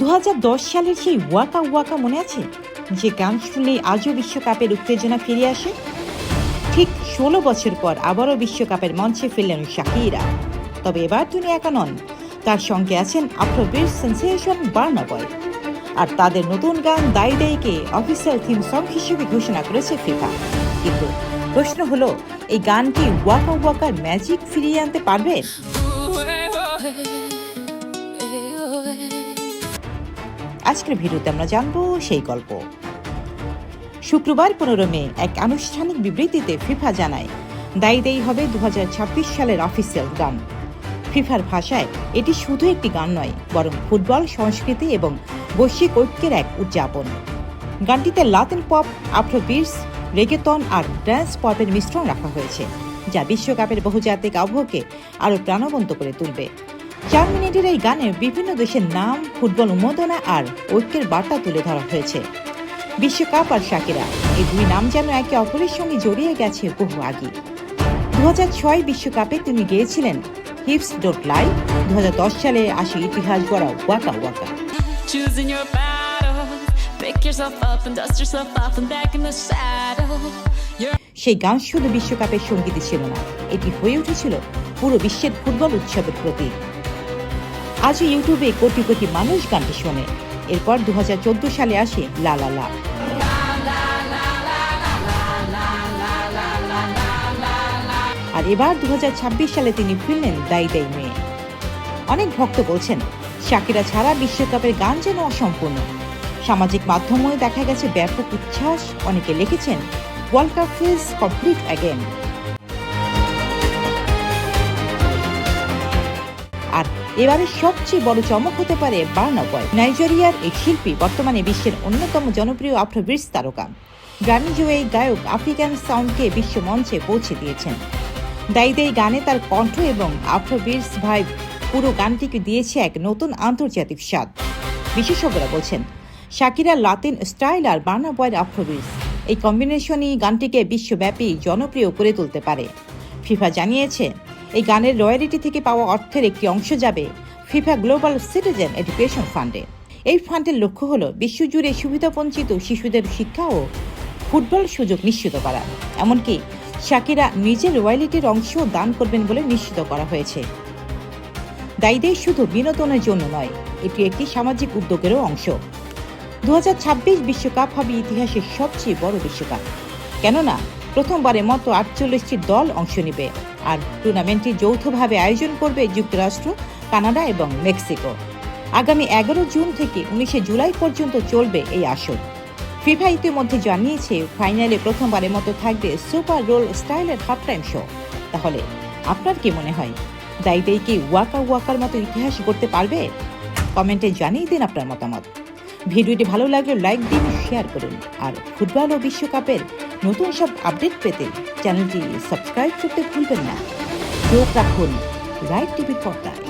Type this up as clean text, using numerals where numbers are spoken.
2010 সালের সেই Waka Waka মনে আছে, যে গান শুনলেই আজও বিশ্বকাপের উত্তেজনা ফিরে আসে? ঠিক 16 বছর পর আবারও বিশ্বকাপের মঞ্চে ফিরলেন শাকিরা। তবে এবার তিনি একা নন, তার সঙ্গে আছেন আফ্রোবিট সেন্সেশন বার্না বয়। আর তাদের নতুন গান দাই দাইকে অফিসিয়াল থিম সং হিসেবে ঘোষণা করেছে ফিফা। কিন্তু প্রশ্ন হলো, এই গান কি ওয়াকা ওয়াকার ম্যাজিক ফিরিয়ে আনতে পারবে? আজকের ভিডিওতে আমরা জানবো সেই গল্প। শুক্রবার 15 মে এক আনুষ্ঠানিক বিবৃতিতে ফিফা জানায়, দাই দাই হবে 2026 সালের অফিসিয়াল গান। ফিফার ভাষায় এটি শুধু একটি গান নয়, বরং ফুটবল, সংস্কৃতি এবং বৈশ্বিক ঐক্যের এক উদযাপন। গানটিতে লাতিন পপ, আফ্রোবিটস, রেগেটন আর ড্যান্স পপের মিশ্রণ রাখা হয়েছে, যা বিশ্বকাপের বহুজাতিক আবহকে আরও প্রাণবন্ত করে তুলবে। 4 মিনিটের এই গানে বিভিন্ন দেশের নাম, ফুটবল উন্মাদনা আর ঐক্যের বার্তা তুলে ধরা হয়েছে। বিশ্বকাপ আর শাকিরা, এই দুই নাম যেন একে অপরের সঙ্গে জড়িয়ে গেছে বহু আগে। 2006 বিশ্বকাপে তিনি গেয়েছিলেন হিপস ডোন্ট লাই। 2010 সালে আসে ইতিহাস গড়া ওয়াকা ওয়াকা। সেই গান শুধু বিশ্বকাপের সঙ্গীত ছিল না, এটি হয়ে উঠেছিল পুরো বিশ্বের ফুটবল উৎসবের প্রতীক। আজও ইউটিউবে কোটি কোটি মানুষ গানটি শোনে। এরপর 2014 সালে আসে লা লা লা। আর এবার 2026 সালে তিনি ফিরলেন দাই দাই মে। অনেক ভক্ত বলছেন, শাকিরা ছাড়া বিশ্বকাপের গান যেন অসম্পূর্ণ। সামাজিক মাধ্যমেও দেখা গেছে ব্যাপক উচ্ছ্বাস। অনেকে লিখেছেন, world cup feels complete again. আর এবারে সবচেয়ে বড় চমক হতে পারে বার্না বয়। নাইজেরিয়ার এই শিল্পী বর্তমানে বিশ্বের অন্যতম জনপ্রিয় আফ্রোবিটস তারকা। গ্র্যামি জয়ী গায়ক আফ্রিকান সাউন্ডকে বিশ্ব মঞ্চে পৌঁছে দিয়েছেন। দাই দাই গানে তার কণ্ঠ এবং আফ্রোবিটস ভাইব পুরো গানটিকে দিয়েছে এক নতুন আন্তর্জাতিক স্বাদ। বিশেষজ্ঞরা বলছেন, শাকিরা লাতিন স্টাইল আর বার্না বয়ের আফ্রোবিটস, এই কম্বিনেশনই গানটিকে বিশ্বব্যাপী জনপ্রিয় করে তুলতে পারে। ফিফা জানিয়েছে, এই গানের রয়্যালিটি থেকে পাওয়া অর্থের একটি অংশ যাবে ফিফা গ্লোবাল সিটিজেন এডুকেশন ফান্ডে। এই ফান্ডের লক্ষ্য হল বিশ্বজুড়ে সুবিধাবঞ্চিত শিশুদের শিক্ষা ও ফুটবল সুযোগ নিশ্চিত করা। এমনকি শাকিরা নিজের রয়্যালিটির অংশ দান করবেন বলে নিশ্চিত করা হয়েছে। দাই দাই শুধু বিনোদনের জন্য নয়, এটি একটি সামাজিক উদ্যোগেরও অংশ। 2026 বিশ্বকাপ হবে ইতিহাসের সবচেয়ে বড় বিশ্বকাপ, কেননা প্রথমবারের মতো 48টি দল অংশ নেবে। আর টুর্নামেন্টটি যৌথভাবে আয়োজন করবে যুক্তরাষ্ট্র, কানাডা এবং মেক্সিকো। আগামী 11 জুন থেকে 19 জুলাই পর্যন্ত চলবে এই আসর। ফিফা ইতিমধ্যে জানিয়েছে, ফাইনালে প্রথমবারের মতো থাকবে সুপার রোল স্টাইলের হাফ টাইম শো। তাহলে আপনার কি মনে হয়, দাই দাই কি ওয়াকা ওয়াকার মতো ইতিহাস গড়তে পারবে? কমেন্টে জানিয়ে দিন আপনার মতামত। ভিডিওটি ভালো লাগলে লাইক দিন, শেয়ার করুন। আর ফুটবল ও বিশ্বকাপের নতুন সব আপডেট পেতে চ্যানেলটি সাবস্ক্রাইব করতে ভুলবেন না। চোখ রাখুন রাইট টিভির পর্দায়।